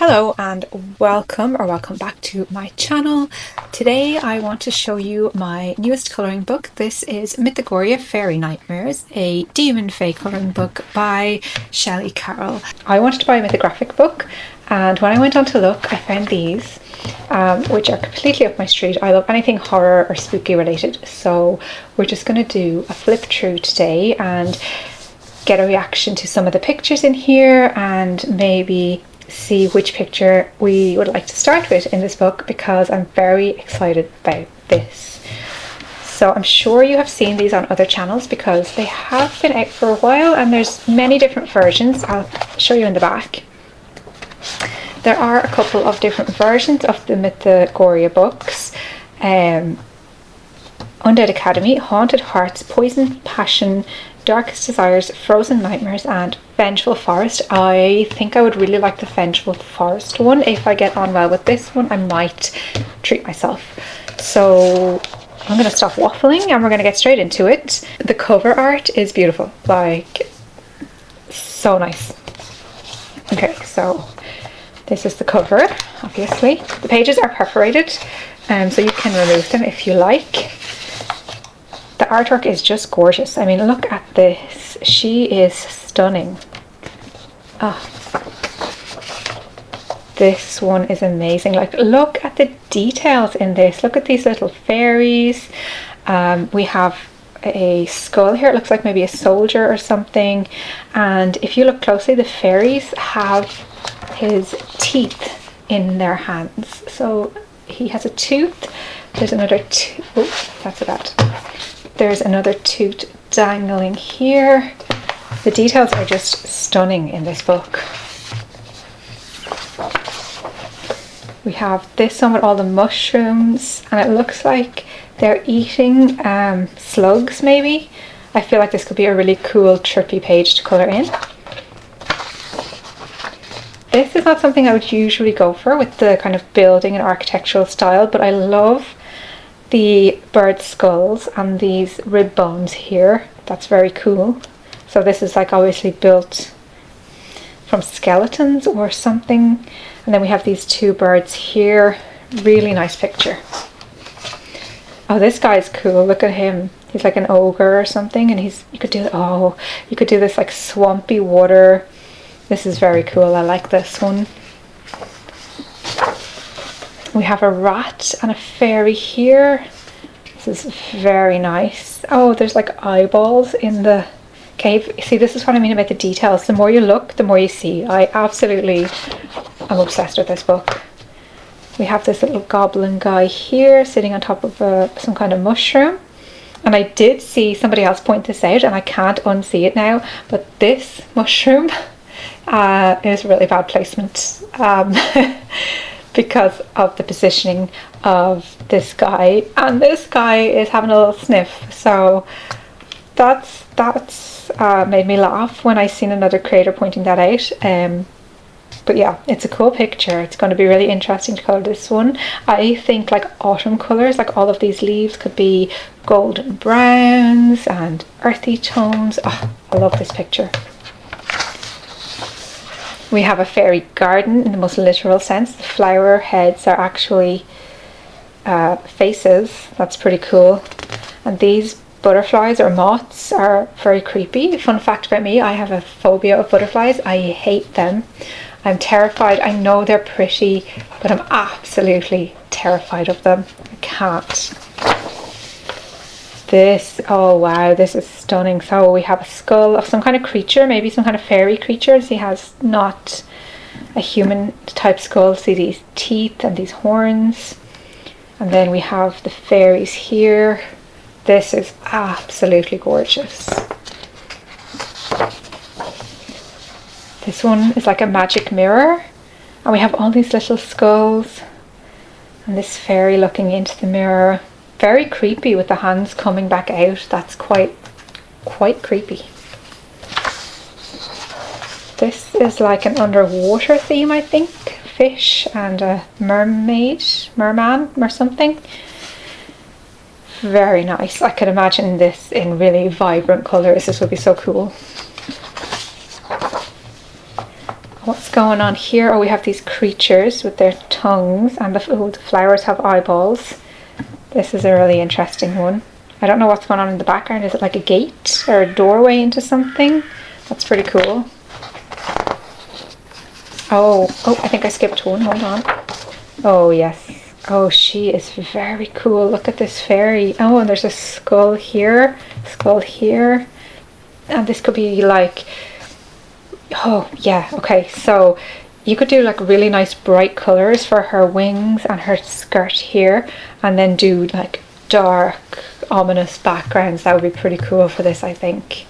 Hello and welcome back to my channel. Today I want to show you my newest colouring book. This is Mythogoria Fairy Nightmares, a demon fae colouring book by Shelley Carroll. I wanted to buy a mythographic book, and when I went on to look I found these, which are completely up my street. I love anything horror or spooky related, so we're just going to do a flip through today and get a reaction to some of the pictures in here and maybe see which picture we would like to start with in this book, because I'm very excited about this. So I'm sure you have seen these on other channels because they have been out for a while and there's many different versions. I'll show you in the back. There are a couple of different versions of the Mythogoria books. Undead Academy, Haunted Hearts, Poisoned Passion, Darkest Desires, Frozen Nightmares and Vengeful Forest. I think I would really like the Vengeful Forest one. If I get on well with this one, I might treat myself. So I'm going to stop waffling and we're going to get straight into it. The cover art is beautiful, like so nice. Okay, so this is the cover, obviously. The pages are perforated, so you can remove them if you like. The artwork is just gorgeous. I mean, look at this. She is stunning. Oh, this one is amazing. Like, look at the details in this. Look at these little fairies. We have a skull here. It looks like maybe a soldier or something. And if you look closely, the fairies have his teeth in their hands. So he has a tooth. There's another tooth. Oh, that's a bad. There's another tooth dangling here. The details are just stunning in this book. We have this one with all the mushrooms, and it looks like they're eating slugs maybe. I feel like this could be a really cool trippy page to colour in. This is not something I would usually go for with the kind of building and architectural style, but I love the bird skulls and these rib bones here. That's very cool. So this is like obviously built from skeletons or something. And then we have these two birds here. Really nice picture. Oh, this guy's cool. Look at him. He's like an ogre or something, and you could do this like swampy water. This is very cool. I like this one. We have a rat and a fairy here. This is very nice. Oh, there's like eyeballs in the cave. See, this is what I mean about the details. The more you look, the more you see. I'm obsessed with this book. We have this little goblin guy here sitting on top of some kind of mushroom. And I did see somebody else point this out and I can't unsee it now, but this mushroom is really bad placement. Because of the positioning of this guy, and this guy is having a little sniff, so that's made me laugh when I seen another creator pointing that out. But yeah, it's a cool picture. It's going to be really interesting to colour this one. I think like autumn colours, like all of these leaves could be golden browns and earthy tones. Oh, I love this picture. We have a fairy garden in the most literal sense. The flower heads are actually faces. That's pretty cool. And these butterflies or moths are very creepy. Fun fact about me, I have a phobia of butterflies. I hate them. I'm terrified. I know they're pretty, but I'm absolutely terrified of them. I can't. This, oh wow, this is stunning. So we have a skull of some kind of creature, maybe some kind of fairy creature. He has not a human type skull. See these teeth and these horns. And then we have the fairies here. This is absolutely gorgeous. This one is like a magic mirror. And we have all these little skulls. And this fairy looking into the mirror. Very creepy with the hands coming back out. That's quite creepy. This is like an underwater theme, I think. Fish and a merman or something. Very nice. I could imagine this in really vibrant colours. This would be so cool. What's going on here? Oh, we have these creatures with their tongues, and the flowers have eyeballs. This is a really interesting one. I don't know what's going on in the background. Is it like a gate or a doorway into something? That's pretty cool. Oh, I think I skipped one. Hold on. Oh, yes. Oh, she is very cool. Look at this fairy. Oh, and there's a skull here, and this could be like, oh yeah, okay, so you could do like really nice bright colors for her wings and her skirt here, and then do like dark ominous backgrounds. That would be pretty cool for this, I think.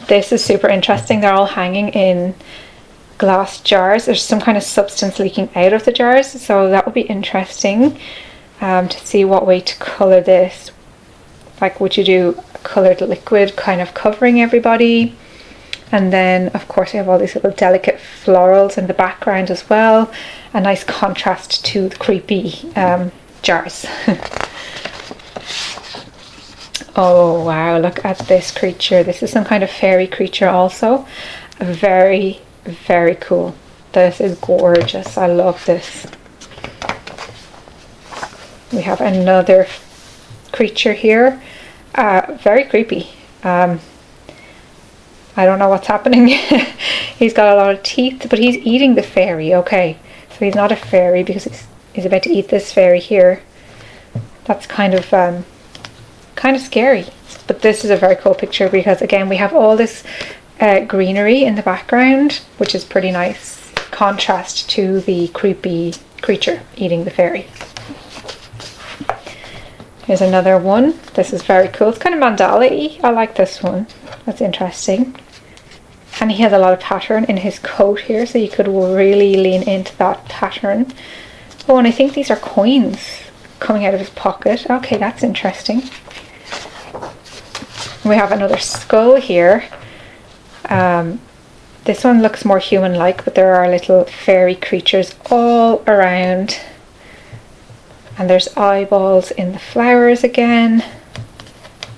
This is super interesting. They're all hanging in glass jars. There's some kind of substance leaking out of the jars, so that would be interesting to see what way to colour this. Like, would you do a coloured liquid kind of covering everybody? And then of course we have all these little delicate florals in the background as well. A nice contrast to the creepy jars. Oh wow, look at this creature. This is some kind of fairy creature also. Very, very cool. This is gorgeous. I love this. We have another creature here. Very creepy. I don't know what's happening. He's got a lot of teeth, but he's eating the fairy. Okay, so he's not a fairy because he's about to eat this fairy here. That's kind of scary. But this is a very cool picture because again we have all this greenery in the background, which is pretty nice contrast to the creepy creature eating the fairy. Here's another one. This is very cool. It's kind of mandala-y. I like this one. That's interesting. And he has a lot of pattern in his coat here, so you could really lean into that pattern. Oh, and I think these are coins coming out of his pocket. Okay, that's interesting. We have another skull here. This one looks more human-like, but there are little fairy creatures all around. And there's eyeballs in the flowers again.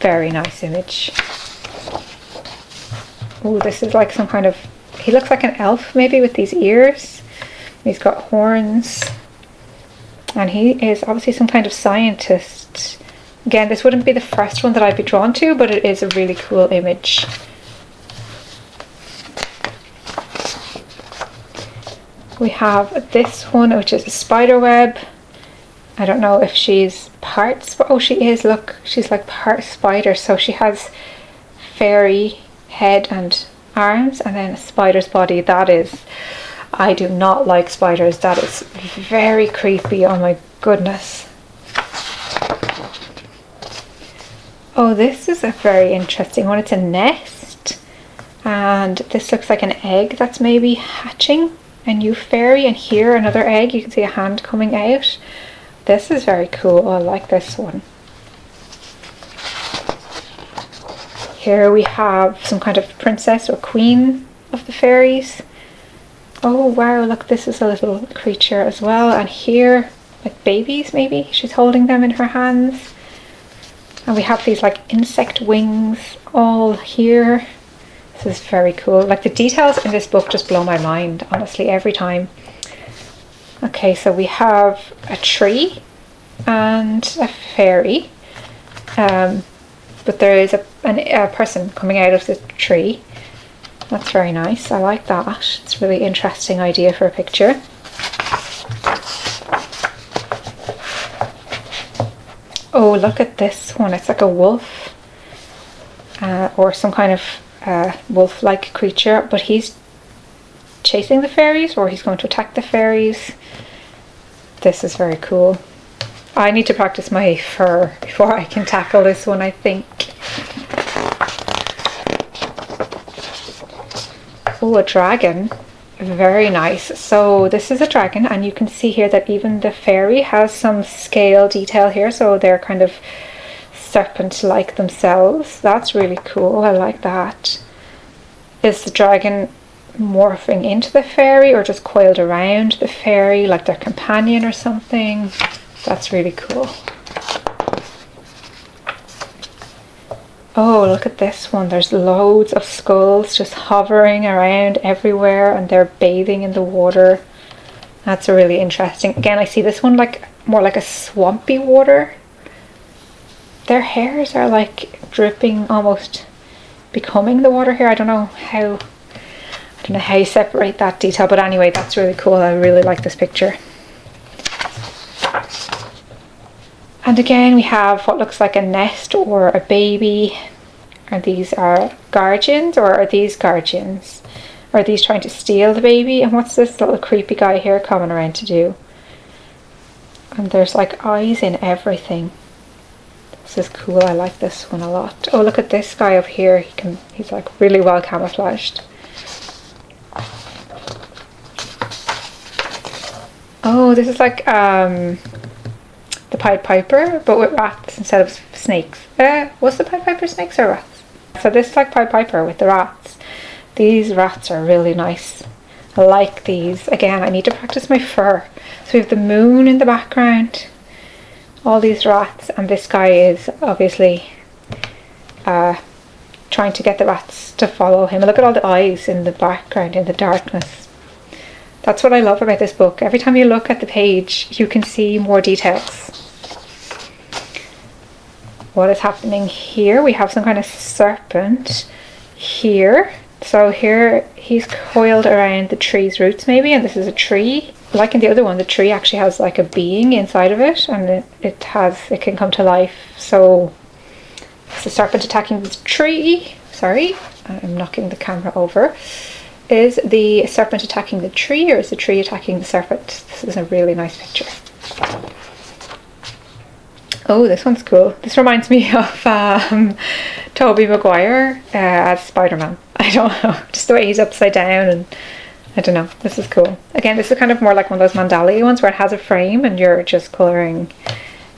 Very nice image. Oh, this is like some kind of, he looks like an elf maybe with these ears. He's got horns. And he is obviously some kind of scientist. Again, this wouldn't be the first one that I'd be drawn to, but it is a really cool image. We have this one, which is a spider web. I don't know if she's part, oh she is, look, she's like part spider, so she has fairy head and arms and then a spider's body. That is, I do not like spiders. That is very creepy. Oh my goodness. Oh, this is a very interesting one. It's a nest, and this looks like an egg that's maybe hatching a new fairy, and here another egg. You can see a hand coming out. This is very cool. I like this one. Here we have some kind of princess or queen of the fairies. Oh wow, look, this is a little creature as well. And here, like babies maybe, she's holding them in her hands. And we have these like insect wings all here. This is very cool. Like the details in this book just blow my mind, honestly, every time. Okay, so we have a tree and a fairy. But there is a person coming out of the tree. That's very nice. I like that. It's a really interesting idea for a picture. Oh, look at this one. It's like a wolf or some kind of wolf-like creature, but he's chasing the fairies, or he's going to attack the fairies. This is very cool. I need to practice my fur before I can tackle this one, I think. Oh, a dragon. Very nice. So this is a dragon, and you can see here that even the fairy has some scale detail here, so they're kind of serpent-like themselves. That's really cool. I like that. Is the dragon morphing into the fairy or just coiled around the fairy like their companion or something? That's really cool. Oh, look at this one. There's loads of skulls just hovering around everywhere, and they're bathing in the water. That's really interesting. Again, I see this one like more like a swampy water. Their hairs are like dripping, almost becoming the water here. I don't know how you separate that detail, but anyway, that's really cool. I really like this picture. And again, we have what looks like a nest or a baby. And these are guardians, or are these guardians? Are these trying to steal the baby? And what's this little creepy guy here coming around to do? And there's like eyes in everything. This is cool. I like this one a lot. Oh, look at this guy up here. He's like really well camouflaged. Oh, this is like the Pied Piper, but with rats instead of snakes. Was the Pied Piper snakes or rats? So this is like Pied Piper with the rats. These rats are really nice. I like these. Again, I need to practice my fur. So we have the moon in the background, all these rats, and this guy is obviously trying to get the rats to follow him. And look at all the eyes in the background in the darkness. That's what I love about this book. Every time you look at the page, you can see more details. What is happening here? We have some kind of serpent here. So here he's coiled around the tree's roots maybe, and this is a tree. Like in the other one, the tree actually has like a being inside of it, and it can come to life. So it's the serpent attacking the tree. Sorry, I'm knocking the camera over. Is the serpent attacking the tree, or is the tree attacking the serpent? This is a really nice picture. Oh, this one's cool. This reminds me of Tobey Maguire as Spider-Man. I don't know, just the way he's upside down, and I don't know. This is cool. Again, this is kind of more like one of those mandala ones where it has a frame and you're just colouring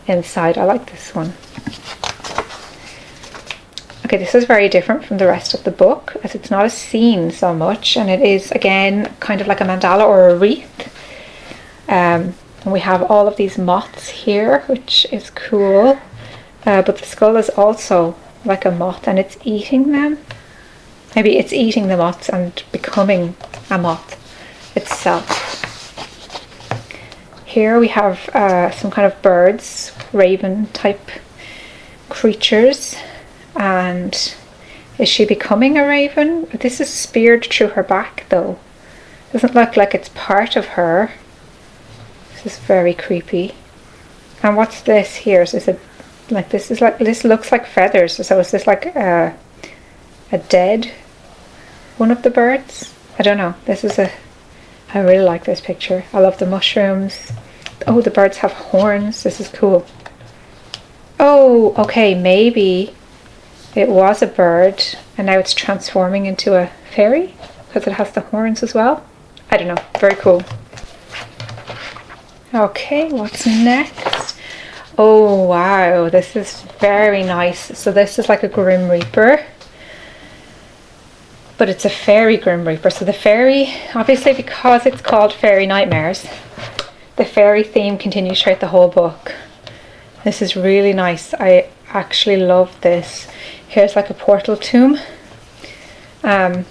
inside. I like this one. Okay, this is very different from the rest of the book, as it's not a scene so much, and it is again kind of like a mandala or a wreath. And we have all of these moths here, which is cool. But the skull is also like a moth, and it's eating them. Maybe it's eating the moths and becoming a moth itself. Here we have some kind of birds, raven type creatures. And is she becoming a raven? This is speared through her back though. Doesn't look like it's part of her. This is very creepy. And what's this here? Is this this looks like feathers. So is this like a dead one of the birds? I don't know. I really like this picture. I love the mushrooms. Oh, the birds have horns. This is cool. Oh, okay, maybe it was a bird and now it's transforming into a fairy because it has the horns as well. I don't know. Very cool. Okay, what's next? Oh wow, this is very nice. So this is like a Grim Reaper, but it's a fairy Grim Reaper. So the fairy, obviously because it's called Fairy Nightmares, the fairy theme continues throughout the whole book. This is really nice. I actually love this. Here's like a portal tomb. I'm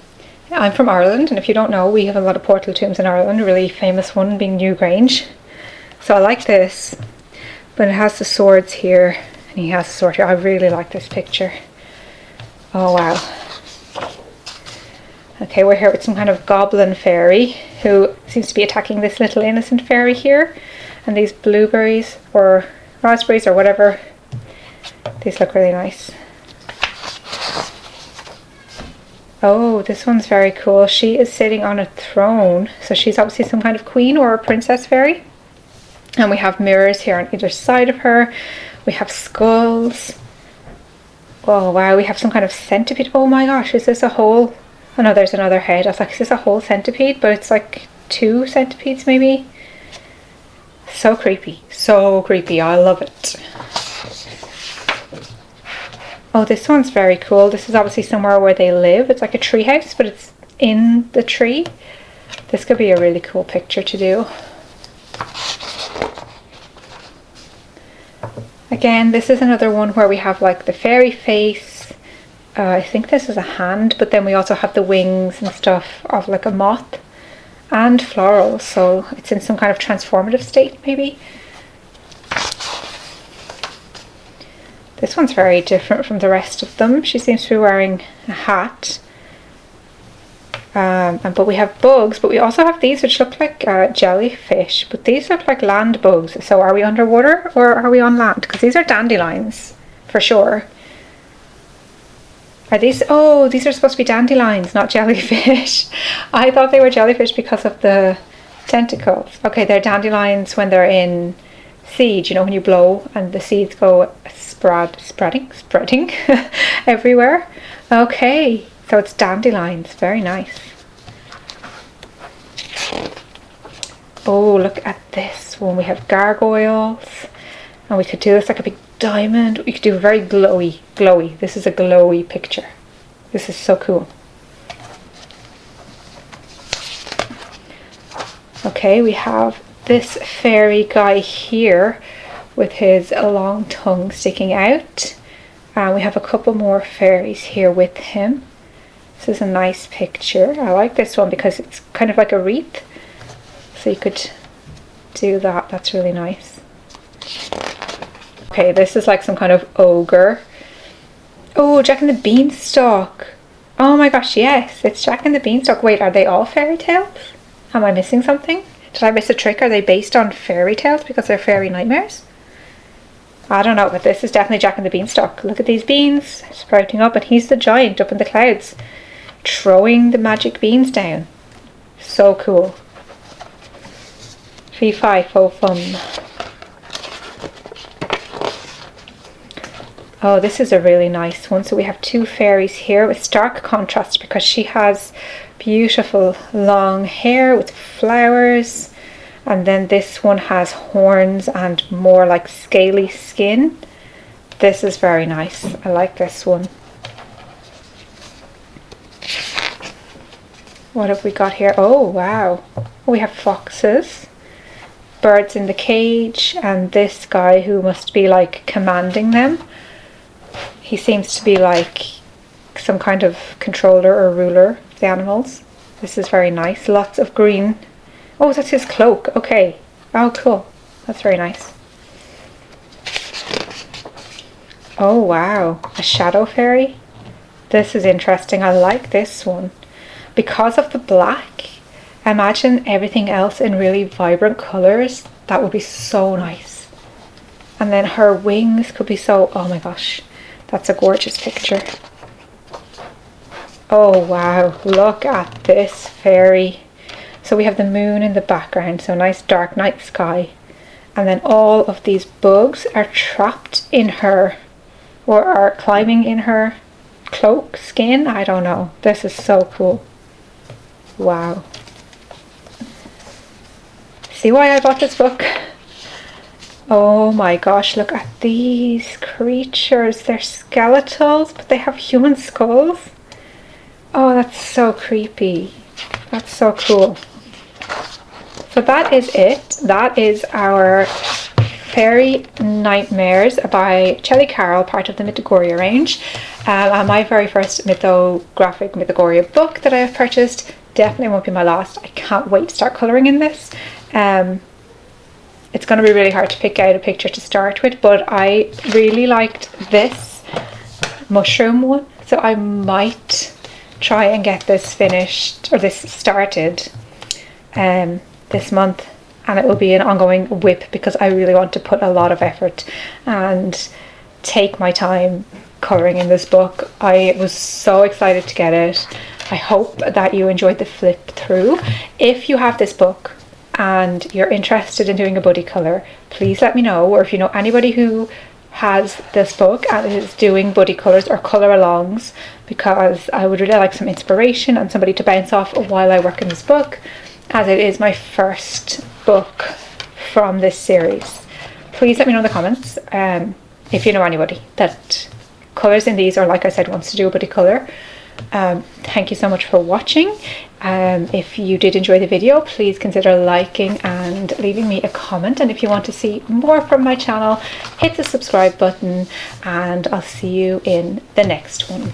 from Ireland, and if you don't know, we have a lot of portal tombs in Ireland. A really famous one being Newgrange. So I like this, but it has the swords here, and he has a sword here. I really like this picture. Oh wow. Okay, we're here with some kind of goblin fairy who seems to be attacking this little innocent fairy here. And these blueberries or raspberries or whatever, these look really nice. Oh, this one's very cool. She is sitting on a throne, so she's obviously some kind of queen or a princess fairy. And we have mirrors here on either side of her. We have skulls. Oh wow, we have some kind of centipede. Oh my gosh, is this a whole... Oh no, there's another head. I was like, is this a whole centipede? But it's like 2 centipedes maybe. So creepy. So creepy. I love it. Oh, this one's very cool. This is obviously somewhere where they live. It's like a tree house, but it's in the tree. This could be a really cool picture to do. Again, this is another one where we have like the fairy face I think this is a hand, but then we also have the wings and stuff of like a moth and floral, so it's in some kind of transformative state maybe. This one's very different from the rest of them. She seems to be wearing a hat. But we have bugs, but we also have these which look like jellyfish, but these look like land bugs. So are we underwater or are we on land? Because these are dandelions for sure. Are these? Oh, these are supposed to be dandelions, not jellyfish. I thought they were jellyfish because of the tentacles. Okay, they're dandelions when they're in seed, you know, when you blow and the seeds go spreading everywhere. Okay, so it's dandelions. Very nice. Oh, look at this one. We have gargoyles, and we could do this like a big diamond. We could do a very glowy. This is a glowy picture. This is so cool. Okay, we have this fairy guy here with his long tongue sticking out. And we have a couple more fairies here with him. This is a nice picture. I like this one because it's kind of like a wreath. So you could do that. That's really nice. Okay, this is like some kind of ogre. Oh, Jack and the Beanstalk. Oh my gosh, yes, it's Jack and the Beanstalk. Wait, are they all fairy tales? Am I missing something? Did I miss a trick? Are they based on fairy tales because they're fairy nightmares? I don't know, but this is definitely Jack and the Beanstalk. Look at these beans sprouting up, and he's the giant up in the clouds, throwing the magic beans down. So cool. Fee fi fo fum. Oh, this is a really nice one. So we have two fairies here with stark contrast because she has beautiful long hair with flowers, and then this one has horns and more like scaly skin. This is very nice. I like this one. What have we got here? Oh wow, we have foxes, birds in the cage, and this guy who must be like commanding them. He seems to be like some kind of controller or ruler of the animals. This is very nice. Lots of green. Oh, that's his cloak. Okay. Oh, cool. That's very nice. Oh, wow. A shadow fairy. This is interesting. I like this one. Because of the black, imagine everything else in really vibrant colours. That would be so nice. And then her wings could be so... Oh my gosh. That's a gorgeous picture. Oh wow, look at this fairy. So we have the moon in the background, so nice dark night sky. And then all of these bugs are trapped in her, or are climbing in her cloak, skin, I don't know. This is so cool. Wow. See why I bought this book? Oh my gosh, look at these creatures. They're skeletals, but they have human skulls. Oh, that's so creepy. That's so cool. So that is it. That is our Fairy Nightmares by Shelley Carroll, part of the Mythogoria range. And my very first mythographic Mythogoria book that I have purchased. Definitely won't be my last. I can't wait to start colouring in this. It's going to be really hard to pick out a picture to start with, but I really liked this mushroom one, so I might try and get this finished, or this started this month, and it will be an ongoing whip because I really want to put a lot of effort and take my time colouring in this book. I was so excited to get it. I hope that you enjoyed the flip through. If you have this book and you're interested in doing a buddy colour, please let me know, or if you know anybody who has this book and is doing buddy colours or colour alongs, because I would really like some inspiration and somebody to bounce off while I work in this book, as it is my first book from this series. Please let me know in the comments if you know anybody that colours in these, or like I said, wants to do a buddy colour. Thank you so much for watching. If you did enjoy the video, please consider liking and leaving me a comment, and if you want to see more from my channel, hit the subscribe button, and I'll see you in the next one.